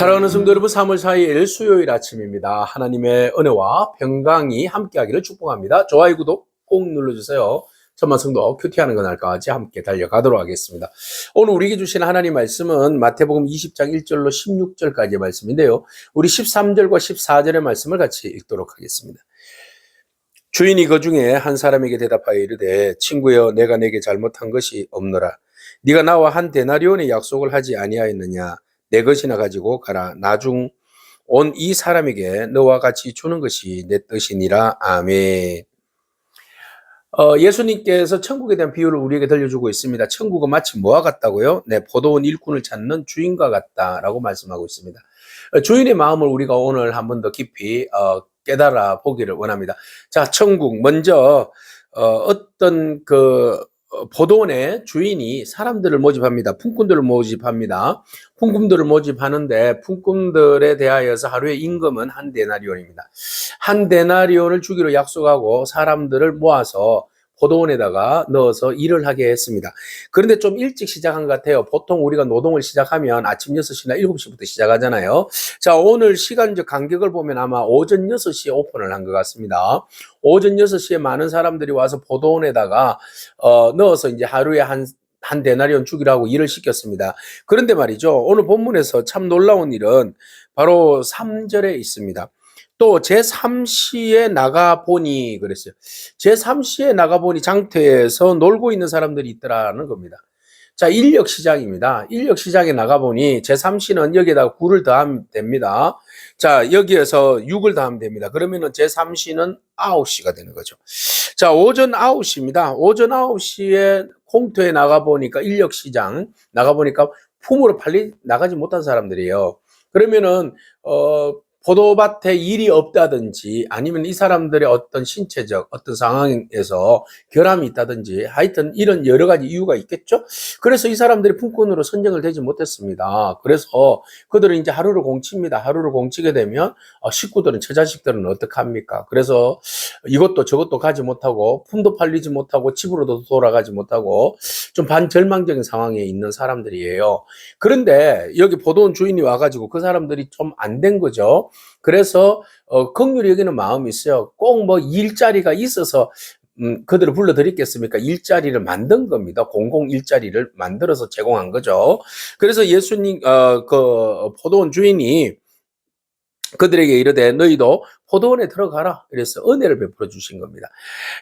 사랑하는 성도 여러분, 3월 4일 수요일 아침입니다. 하나님의 은혜와 평강이 함께하기를 축복합니다. 좋아요, 구독 꼭 눌러주세요. 천만 성도 큐티하는 그날까지 함께 달려가도록 하겠습니다. 오늘 우리에게 주신 하나님 말씀은 마태복음 20장 1절로 16절까지의 말씀인데요. 우리 13절과 14절의 말씀을 같이 읽도록 하겠습니다. 주인이 그 중에 한 사람에게 대답하여 이르되, 친구여, 내가 내게 잘못한 것이 없노라. 네가 나와 한 데나리온의 약속을 하지 아니하였느냐? 내 것이나 가지고 가라. 나중 온 이 사람에게 너와 같이 주는 것이 내 뜻이니라. 아멘. 예수님께서 천국에 대한 비유를 우리에게 들려주고 있습니다. 천국은 마치 뭐와 같다고요? 네, 포도원 일꾼을 찾는 주인과 같다라고 말씀하고 있습니다. 주인의 마음을 우리가 오늘 한 번 더 깊이 깨달아 보기를 원합니다. 자, 천국 먼저 어떤 포도원의 주인이 사람들을 모집합니다. 품꾼들을 모집합니다. 품꾼들을 모집하는데 품꾼들에 대하여서 하루의 임금은 한 데나리온입니다. 한 데나리온을 주기로 약속하고 사람들을 모아서 포도원에다가 넣어서 일을 하게 했습니다. 그런데 좀 일찍 시작한 것 같아요. 보통 우리가 노동을 시작하면 아침 6시나 7시부터 시작하잖아요. 자, 오늘 시간적 간격을 보면 아마 오전 6시에 오픈을 한 것 같습니다. 오전 6시에 많은 사람들이 와서 포도원에다가 넣어서 이제 하루에 한 데나리온 주기라고 일을 시켰습니다. 그런데 말이죠, 오늘 본문에서 참 놀라운 일은 바로 3절에 있습니다. 또 제3시에 나가보니 그랬어요. 제3시에 나가보니 장터에서 놀고 있는 사람들이 있더라는 겁니다. 자, 인력시장입니다. 인력시장에 나가보니 제3시는 여기에다가 9를 더하면 됩니다. 자, 여기에서 6을 더하면 됩니다. 그러면은 제3시는 9시가 되는 거죠. 자, 오전 9시입니다. 오전 9시에 공터에 나가보니까, 인력시장 나가보니까 품으로 나가지 못한 사람들이에요. 그러면은 포도밭에 일이 없다든지 아니면 이 사람들의 어떤 신체적 어떤 상황에서 결함이 있다든지 하여튼 이런 여러 가지 이유가 있겠죠. 그래서 이 사람들이 품꾼으로 선정을 되지 못했습니다. 그래서 그들은 이제 하루를 공칩니다. 하루를 공치게 되면 식구들은, 처자식들은 어떡합니까? 그래서 이것도 저것도 가지 못하고 품도 팔리지 못하고 집으로도 돌아가지 못하고 좀 반절망적인 상황에 있는 사람들이에요. 그런데 여기 포도원 주인이 와가지고 그 사람들이 좀 안 된 거죠. 그래서 긍휼히 여기는 마음이 있어요. 꼭 뭐 일자리가 있어서 그들을 불러드리겠습니까? 일자리를 만든 겁니다. 공공 일자리를 만들어서 제공한 거죠. 그래서 예수님 포도원 주인이 그들에게 이르되 너희도 포도원에 들어가라. 그래서 은혜를 베풀어 주신 겁니다.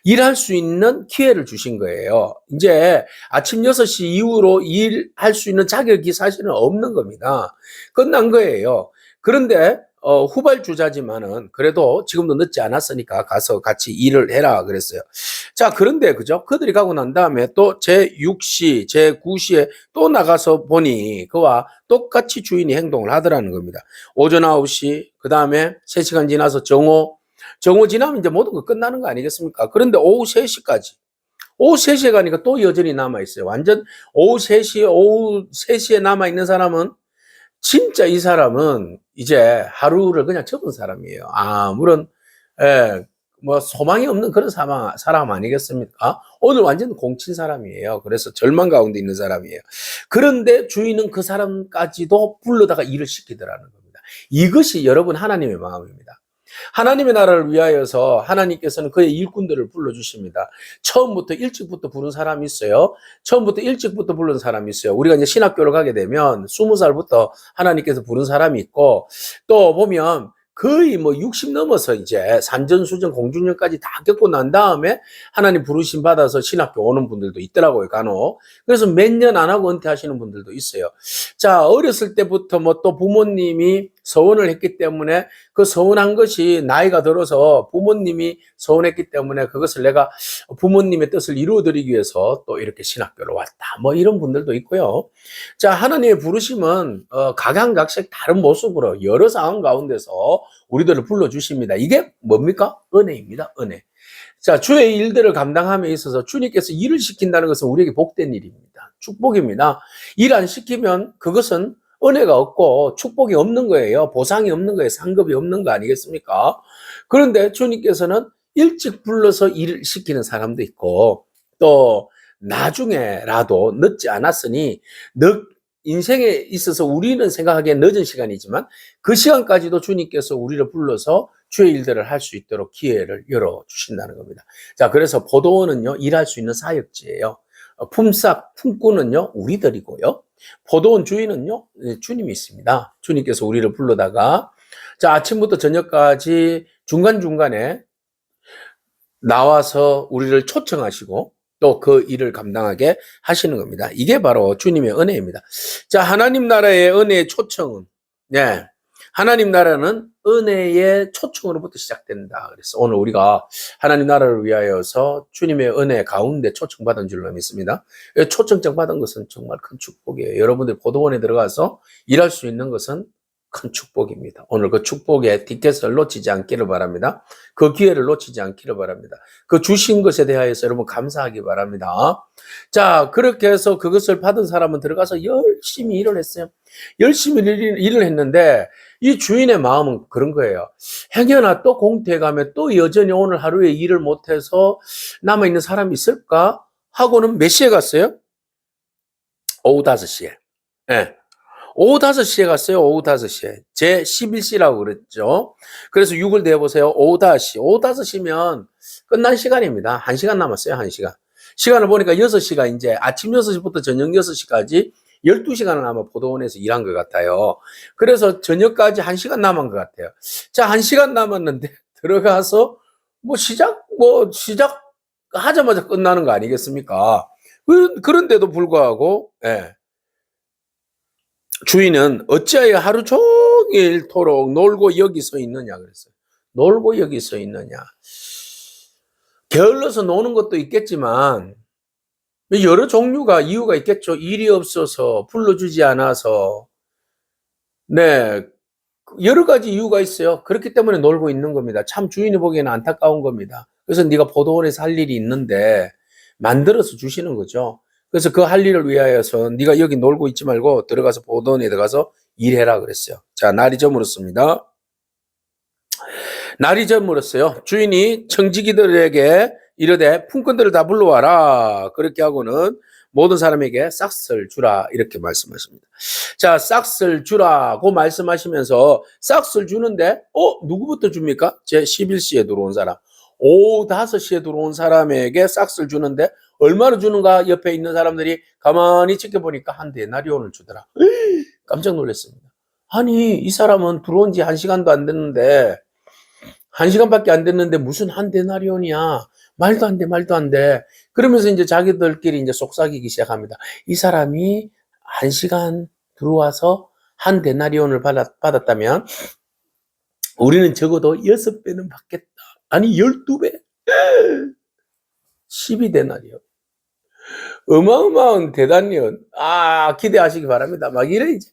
일할 수 있는 기회를 주신 거예요. 이제 아침 6시 이후로 일할 수 있는 자격이 사실은 없는 겁니다. 끝난 거예요. 그런데 후발주자지만은 그래도 지금도 늦지 않았으니까 가서 같이 일을 해라 그랬어요. 자, 그런데 그죠? 그들이 가고 난 다음에 또 제6시, 제9시에 또 나가서 보니 그와 똑같이 주인이 행동을 하더라는 겁니다. 오전 9시, 그 다음에 3시간 지나서 정오 지나면 이제 모든 거 끝나는 거 아니겠습니까? 그런데 오후 3시까지. 오후 3시에 가니까 또 여전히 남아있어요. 완전 오후 3시에 남아있는 사람은 진짜 이 사람은 이제 하루를 그냥 접은 사람이에요. 아무런, 뭐 소망이 없는 그런 사람 아니겠습니까? 오늘 완전 공친 사람이에요. 그래서 절망 가운데 있는 사람이에요. 그런데 주인은 그 사람까지도 불러다가 일을 시키더라는 겁니다. 이것이 여러분 하나님의 마음입니다. 하나님의 나라를 위하여서 하나님께서는 그의 일꾼들을 불러주십니다. 처음부터 일찍부터 부른 사람이 있어요. 처음부터 일찍부터 부른 사람이 있어요. 우리가 이제 신학교를 가게 되면 20살부터 하나님께서 부른 사람이 있고, 또 보면 거의 뭐 60 넘어서 이제 산전수전 공중전까지 다 겪고 난 다음에 하나님 부르심 받아서 신학교 오는 분들도 있더라고요, 간혹. 그래서 몇 년 안 하고 은퇴하시는 분들도 있어요. 자, 어렸을 때부터 뭐 또 부모님이 서원을 했기 때문에 그 서원한 것이 나이가 들어서 부모님이 서원했기 때문에 그것을 내가 부모님의 뜻을 이루어드리기 위해서 또 이렇게 신학교로 왔다. 뭐 이런 분들도 있고요. 자, 하나님의 부르심은 각양각색 다른 모습으로 여러 상황 가운데서 우리들을 불러주십니다. 이게 뭡니까? 은혜입니다. 은혜. 자, 주의 일들을 감당함에 있어서 주님께서 일을 시킨다는 것은 우리에게 복된 일입니다. 축복입니다. 일 안 시키면 그것은 은혜가 없고 축복이 없는 거예요. 보상이 없는 거예요. 상급이 없는 거 아니겠습니까? 그런데 주님께서는 일찍 불러서 일을 시키는 사람도 있고, 또 나중에라도 늦지 않았으니 인생에 있어서 우리는 생각하기엔 늦은 시간이지만 그 시간까지도 주님께서 우리를 불러서 주의 일들을 할 수 있도록 기회를 열어주신다는 겁니다. 자, 그래서 포도원은요, 일할 수 있는 사역지예요. 품꾼은요, 우리들이고요. 포도원 주인은요, 주님이 있습니다. 주님께서 우리를 불러다가, 자, 아침부터 저녁까지 중간중간에 나와서 우리를 초청하시고, 또 그 일을 감당하게 하시는 겁니다. 이게 바로 주님의 은혜입니다. 자, 하나님 나라의 은혜의 초청은, 네. 하나님 나라는 은혜의 초청으로부터 시작된다. 그래서 오늘 우리가 하나님 나라를 위하여서 주님의 은혜 가운데 초청받은 줄로 믿습니다. 초청장 받은 것은 정말 큰 축복이에요. 여러분들 포도원에 들어가서 일할 수 있는 것은 큰 축복입니다. 오늘 그 축복의 티켓을 놓치지 않기를 바랍니다. 그 기회를 놓치지 않기를 바랍니다. 그 주신 것에 대하여서 여러분 감사하기 바랍니다. 자, 그렇게 해서 그것을 받은 사람은 들어가서 열심히 일을 했어요. 열심히 일을 했는데 이 주인의 마음은 그런 거예요. 행여나 또 공터에 가면 또 여전히 오늘 하루에 일을 못해서 남아있는 사람이 있을까? 하고는 몇 시에 갔어요? 오후 5시에. 네. 오후 5시에 갔어요. 오후 5시에. 제 11시라고 그랬죠. 그래서 6을 대보세요. 오후 5시. 오후 5시면 끝난 시간입니다. 1시간 남았어요. 1시간. 시간을 보니까 6시가 이제 아침 6시부터 저녁 6시까지 12시간을 아마 포도원에서 일한 것 같아요. 그래서 저녁까지 1시간 남은 것 같아요. 자, 1시간 남았는데 들어가서 시작하자마자 끝나는 거 아니겠습니까? 그런데도 불구하고, 예. 주인은 어찌하여 하루 종일토록 놀고 여기 서 있느냐 그랬어요. 놀고 여기 서 있느냐. 게을러서 노는 것도 있겠지만 여러 종류가 이유가 있겠죠. 일이 없어서, 불러주지 않아서. 네, 여러 가지 이유가 있어요. 그렇기 때문에 놀고 있는 겁니다. 참 주인이 보기에는 안타까운 겁니다. 그래서 네가 포도원에서 할 일이 있는데 만들어서 주시는 거죠. 그래서 그 할 일을 위하여서 네가 여기 놀고 있지 말고 들어가서 포도원에 들어가서 일해라 그랬어요. 자, 날이 저물었습니다. 날이 저물었어요. 주인이 청지기들에게 이르되 품꾼들을 다 불러와라. 그렇게 하고는 모든 사람에게 싹스를 주라. 이렇게 말씀하십니다. 자, 싹스를 주라고 말씀하시면서 싹스를 주는데 누구부터 줍니까? 제 11시에 들어온 사람. 오후 5시에 들어온 사람에게 싹스를 주는데 얼마나 주는가 옆에 있는 사람들이 가만히 지켜보니까 한 데나리온을 주더라. 깜짝 놀랐습니다. 아니, 이 사람은 들어온 지 1시간도 안 됐는데 1시간밖에 안 됐는데 무슨 한 데나리온이야. 말도 안 돼, 말도 안 돼. 그러면서 이제 자기들끼리 이제 속삭이기 시작합니다. 이 사람이 1시간 들어와서 한 데나리온을 받았다면 우리는 적어도 6배는 받겠다. 아니, 12배? 12데나리온. 어마어마한 대단요. 기대하시기 바랍니다. 막 이래 이제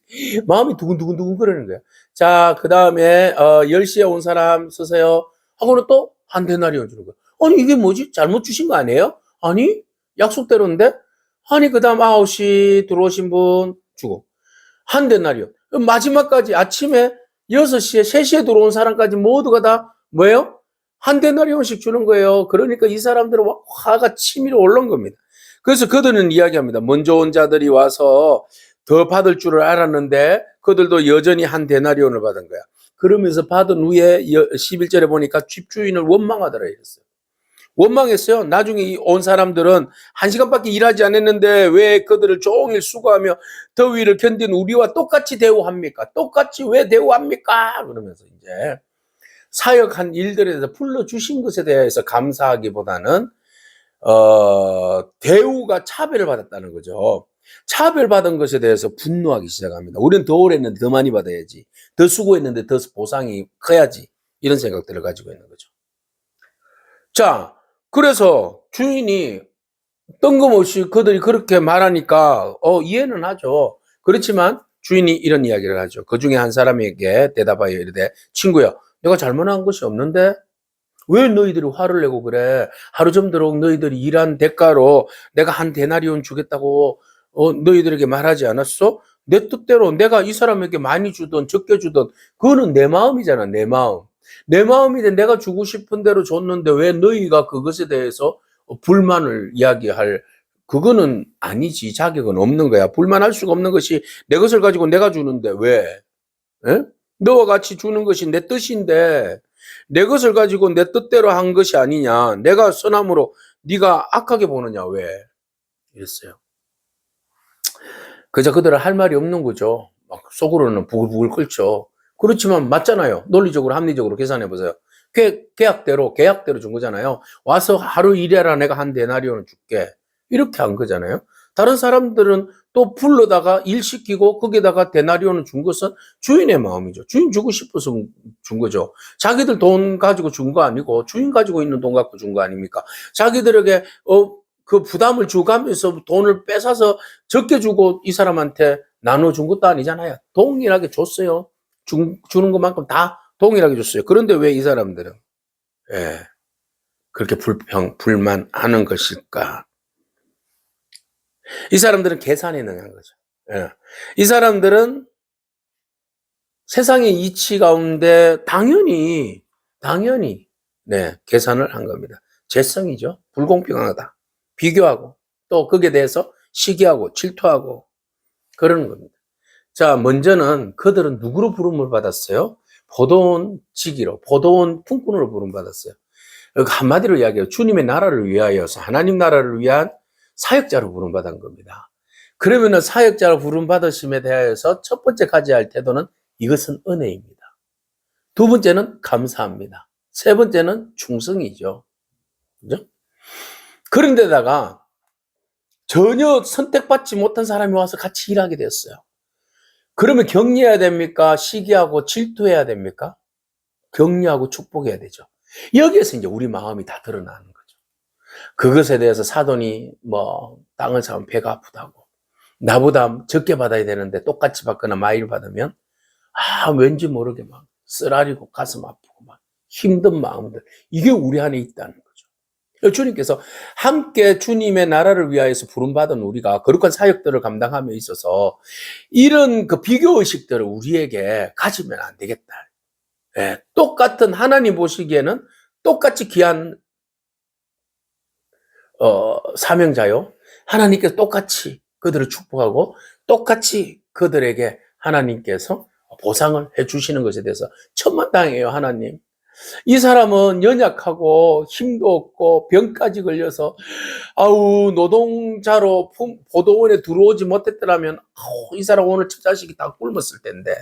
마음이 두근두근 그러는 거예요. 자, 그 다음에 10시에 온 사람 쓰세요 하고는 또 한 데나리온 주는 거예요. 아니, 이게 뭐지? 잘못 주신 거 아니에요? 아니, 약속대로인데? 아니, 그 다음 9시 들어오신 분 주고 한 데나리온. 마지막까지 아침에 6시에 3시에 들어온 사람까지 모두가 다 뭐예요? 한 데나리온씩 주는 거예요. 그러니까 이 사람들은 화가 치밀어 올라온 겁니다. 그래서 그들은 이야기합니다. 먼저 온 자들이 와서 더 받을 줄을 알았는데 그들도 여전히 한 데나리온을 받은 거야. 그러면서 받은 후에 11절에 보니까 집주인을 원망하더라 이랬어요. 원망했어요. 나중에 온 사람들은 1시간밖에 일하지 않았는데 왜 그들을 종일 수고하며 더위를 견딘 우리와 똑같이 대우합니까? 똑같이 왜 대우합니까? 그러면서 이제 사역한 일들에 대해서 불러주신 것에 대해서 감사하기보다는 대우가 차별을 받았다는 거죠. 차별받은 것에 대해서 분노하기 시작합니다. 우리는 더 오래 했는데 더 많이 받아야지. 더 수고했는데 더 보상이 커야지. 이런 생각들을 가지고 있는 거죠. 자, 그래서 주인이 뜬금없이 그들이 그렇게 말하니까 이해는 하죠. 그렇지만 주인이 이런 이야기를 하죠. 그 중에 한 사람에게 대답하여 이르되 친구야, 내가 잘못한 것이 없는데 왜 너희들이 화를 내고 그래? 하루 좀도록 너희들이 일한 대가로 내가 한 데나리온 주겠다고 너희들에게 말하지 않았어? 내 뜻대로 내가 이 사람에게 많이 주든 적게 주든 그거는 내 마음이잖아. 내 마음. 내 마음인데 내가 주고 싶은 대로 줬는데 왜 너희가 그것에 대해서 불만을 이야기할 그거는 아니지. 자격은 없는 거야. 불만할 수가 없는 것이 내 것을 가지고 내가 주는데 왜? 예? 너와 같이 주는 것이 내 뜻인데 내 것을 가지고 내 뜻대로 한 것이 아니냐. 내가 선함으로 네가 악하게 보느냐. 왜? 이랬어요. 그저 그들은 할 말이 없는 거죠. 막 속으로는 부글부글 끓죠. 그렇지만 맞잖아요. 논리적으로 합리적으로 계산해 보세요. 계약대로 준 거잖아요. 와서 하루 일해라 내가 한 데나리온을 줄게. 이렇게 한 거잖아요. 다른 사람들은 또 불러다가 일 시키고 거기다가 데나리온을 준 것은 주인의 마음이죠. 주인 주고 싶어서 준 거죠. 자기들 돈 가지고 준 거 아니고 주인 가지고 있는 돈 갖고 준 거 아닙니까? 자기들에게 그 부담을 주가면서 돈을 뺏어서 적게 주고 이 사람한테 나눠준 것도 아니잖아요. 동일하게 줬어요. 주는 것만큼 다 동일하게 줬어요. 그런데 왜 이 사람들은 그렇게 불만하는 것일까? 이 사람들은 계산에 능한 거죠. 이 사람들은 세상의 이치 가운데 당연히 계산을 한 겁니다. 재성이죠. 불공평하다. 비교하고 또 거기에 대해서 시기하고 질투하고 그러는 겁니다. 자, 먼저는 그들은 누구로 부름을 받았어요? 포도원 지기로, 포도원 품꾼으로 부름 받았어요. 한마디로 이야기해요. 주님의 나라를 위하여서 하나님 나라를 위한 사역자로 부름 받은 겁니다. 그러면은 사역자로 부름 받으심에 대하여서 첫 번째 가져야 할 태도는 이것은 은혜입니다. 두 번째는 감사합니다. 세 번째는 충성이죠. 그죠? 그런데다가 전혀 선택받지 못한 사람이 와서 같이 일하게 됐어요. 그러면 격려해야 됩니까? 시기하고 질투해야 됩니까? 격려하고 축복해야 되죠. 여기에서 이제 우리 마음이 다 드러나는 거죠. 그것에 대해서 사돈이 땅을 사면 배가 아프다고. 나보다 적게 받아야 되는데 똑같이 받거나 많이 받으면 왠지 모르게 막 쓰라리고 가슴 아프고 막 힘든 마음들. 이게 우리 안에 있다는 거죠. 주님께서 함께 주님의 나라를 위하여서 부름받은 우리가 거룩한 사역들을 감당함에 있어서 이런 그 비교의식들을 우리에게 가지면 안 되겠다. 똑같은 하나님 보시기에는 똑같이 귀한 사명자요. 하나님께서 똑같이 그들을 축복하고 똑같이 그들에게 하나님께서 보상을 해주시는 것에 대해서 천만다행이에요. 하나님. 이 사람은 연약하고 힘도 없고 병까지 걸려서 노동자로 보도원에 들어오지 못했더라면 이 사람 오늘 첫 자식이 다 굶었을 텐데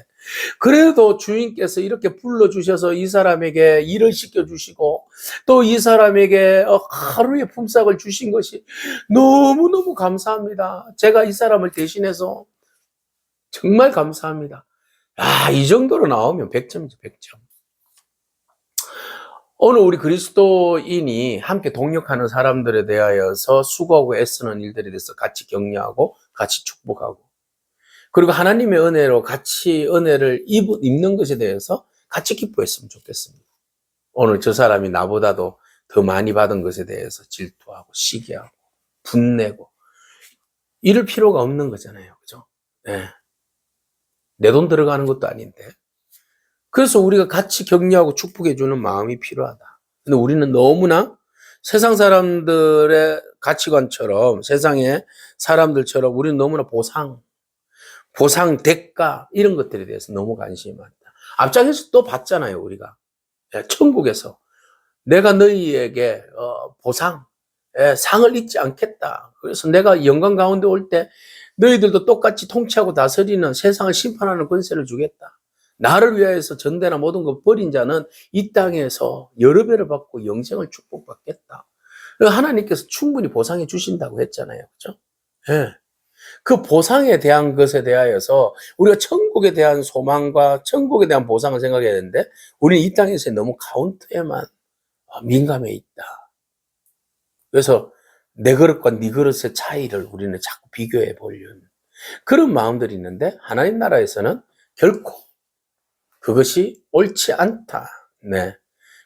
그래도 주인께서 이렇게 불러주셔서 이 사람에게 일을 시켜주시고 또 이 사람에게 하루의 품삯을 주신 것이 너무너무 감사합니다. 제가 이 사람을 대신해서 정말 감사합니다. 이 정도로 나오면 100점이죠. 100점. 오늘 우리 그리스도인이 함께 동역하는 사람들에 대하여서 수고하고 애쓰는 일들에 대해서 같이 격려하고 같이 축복하고 그리고 하나님의 은혜로 같이 은혜를 입는 것에 대해서 같이 기뻐했으면 좋겠습니다. 오늘 저 사람이 나보다도 더 많이 받은 것에 대해서 질투하고 시기하고 분내고 이럴 필요가 없는 거잖아요. 그죠? 내 돈 들어가는 것도 아닌데. 그래서 우리가 같이 격려하고 축복해주는 마음이 필요하다. 근데 우리는 너무나 세상 사람들의 가치관처럼 세상의 사람들처럼 우리는 너무나 보상, 대가 이런 것들에 대해서 너무 관심이 많다. 앞장에서 또 봤잖아요. 우리가. 천국에서 내가 너희에게 보상, 상을 잊지 않겠다. 그래서 내가 영광 가운데 올 때 너희들도 똑같이 통치하고 다스리는 세상을 심판하는 권세를 주겠다. 나를 위하여서 전대나 모든 것 버린 자는 이 땅에서 여러 배를 받고 영생을 축복받겠다. 하나님께서 충분히 보상해 주신다고 했잖아요. 그렇죠? 그 보상에 대한 것에 대하여서 우리가 천국에 대한 소망과 천국에 대한 보상을 생각해야 되는데 우리는 이 땅에서 너무 카운트에만 민감해 있다. 그래서 내 그릇과 네 그릇의 차이를 우리는 자꾸 비교해 보려는 그런 마음들이 있는데 하나님 나라에서는 결코 그것이 옳지 않다.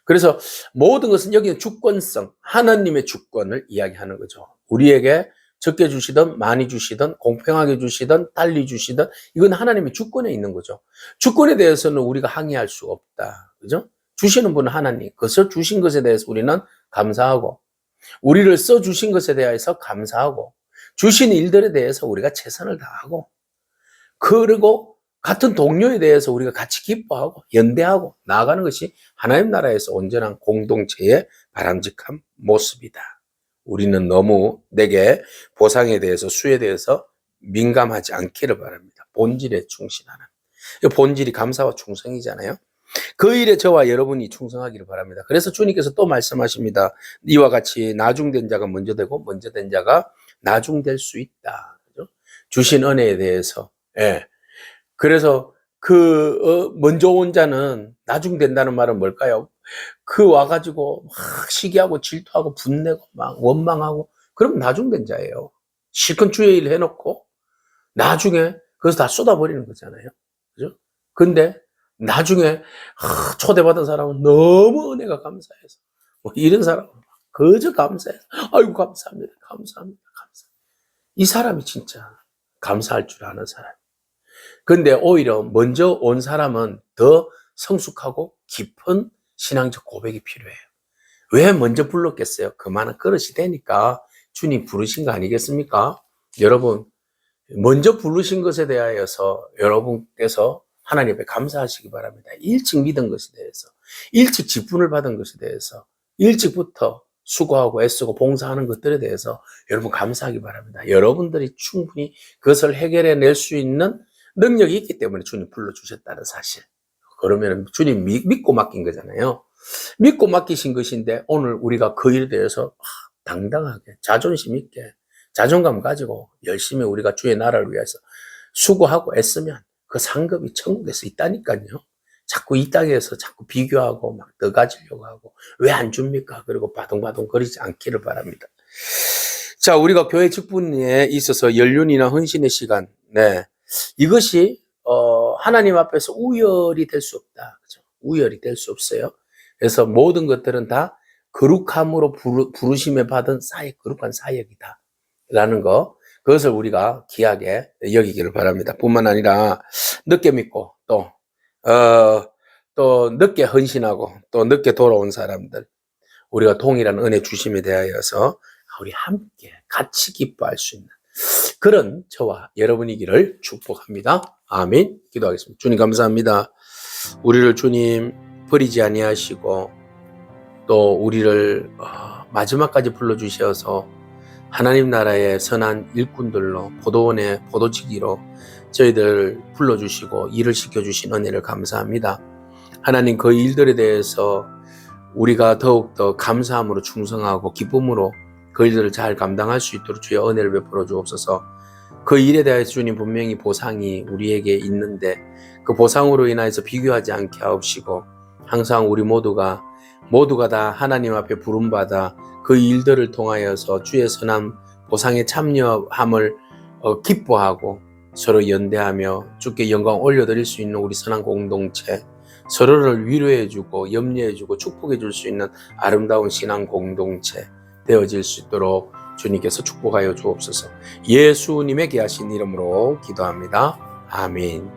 그래서 모든 것은 여기는 주권성, 하나님의 주권을 이야기하는 거죠. 우리에게 적게 주시든 많이 주시든 공평하게 주시든 달리 주시든 이건 하나님의 주권에 있는 거죠. 주권에 대해서는 우리가 항의할 수 없다. 그죠? 주시는 분은 하나님. 그것을 주신 것에 대해서 우리는 감사하고 우리를 써주신 것에 대해서 감사하고 주신 일들에 대해서 우리가 최선을 다하고, 그리고 같은 동료에 대해서 우리가 같이 기뻐하고 연대하고 나아가는 것이 하나님 나라에서 온전한 공동체의 바람직한 모습이다. 우리는 너무 내게 보상에 대해서 수에 대해서 민감하지 않기를 바랍니다. 본질에 충실하는. 본질이 감사와 충성이잖아요. 그 일에 저와 여러분이 충성하기를 바랍니다. 그래서 주님께서 또 말씀하십니다. 이와 같이 나중된 자가 먼저 되고 먼저 된 자가 나중될 수 있다. 그죠? 주신 은혜에 대해서. 예. 그래서 먼저 온 자는 나중된다는 말은 뭘까요? 와가지고 막 시기하고 질투하고 분내고 막 원망하고, 그럼 나중된 자예요. 실컷 주의 일 해놓고 나중에 그것을 다 쏟아버리는 거잖아요. 그죠? 근데 나중에 초대받은 사람은 너무 은혜가 감사해서 뭐 이런 사람은 그저 감사해서 아이고 감사합니다. 감사합니다. 이 사람이 진짜 감사할 줄 아는 사람. 근데 오히려 먼저 온 사람은 더 성숙하고 깊은 신앙적 고백이 필요해요. 왜 먼저 불렀겠어요? 그만한 그릇이 되니까 주님 부르신 거 아니겠습니까? 여러분, 먼저 부르신 것에 대하여서 여러분께서 하나님 앞에 감사하시기 바랍니다. 일찍 믿은 것에 대해서, 일찍 직분을 받은 것에 대해서, 일찍부터 수고하고 애쓰고 봉사하는 것들에 대해서 여러분 감사하기 바랍니다. 여러분들이 충분히 그것을 해결해낼 수 있는 능력이 있기 때문에 주님 불러주셨다는 사실. 그러면 주님 믿고 맡긴 거잖아요. 믿고 맡기신 것인데 오늘 우리가 그 일에 대해서 당당하게 자존심 있게 자존감 가지고 열심히 우리가 주의 나라를 위해서 수고하고 애쓰면 그 상급이 천국에서 있다니까요. 자꾸 이 땅에서 자꾸 비교하고 막 더 가지려고 하고 왜 안 줍니까? 그리고 바둥바둥 거리지 않기를 바랍니다. 자, 우리가 교회 직분에 있어서 연륜이나 헌신의 시간, 네, 이것이 하나님 앞에서 우열이 될 수 없다. 그죠? 우열이 될 수 없어요. 그래서 모든 것들은 다 거룩함으로 부르심에 받은 거룩한 사역이다. 라는 거, 그것을 우리가 귀하게 여기기를 바랍니다. 뿐만 아니라 늦게 믿고 또 늦게 헌신하고 또 늦게 돌아온 사람들, 우리가 동일한 은혜 주심에 대하여서 우리 함께 같이 기뻐할 수 있는 그런 저와 여러분이기를 축복합니다. 아멘. 기도하겠습니다. 주님 감사합니다. 우리를 주님 버리지 아니하시고 또 우리를 마지막까지 불러주셔서 하나님 나라의 선한 일꾼들로 포도원의 포도지기로 저희들 불러주시고 일을 시켜주신 은혜를 감사합니다. 하나님, 그 일들에 대해서 우리가 더욱더 감사함으로 충성하고 기쁨으로 그 일들을 잘 감당할 수 있도록 주의 은혜를 베풀어 주옵소서. 그 일에 대해서 주님 분명히 보상이 우리에게 있는데 그 보상으로 인해서 비교하지 않게 하옵시고, 항상 우리 모두가 다 하나님 앞에 부름받아 그 일들을 통하여서 주의 선한 보상에 참여함을 기뻐하고 서로 연대하며 주께 영광 올려드릴 수 있는 우리 선한 공동체, 서로를 위로해주고 염려해주고 축복해줄 수 있는 아름다운 신앙 공동체 되어질 수 있도록 주님께서 축복하여 주옵소서. 예수님의 귀하신 이름으로 기도합니다. 아멘.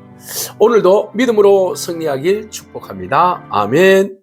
오늘도 믿음으로 승리하길 축복합니다. 아멘.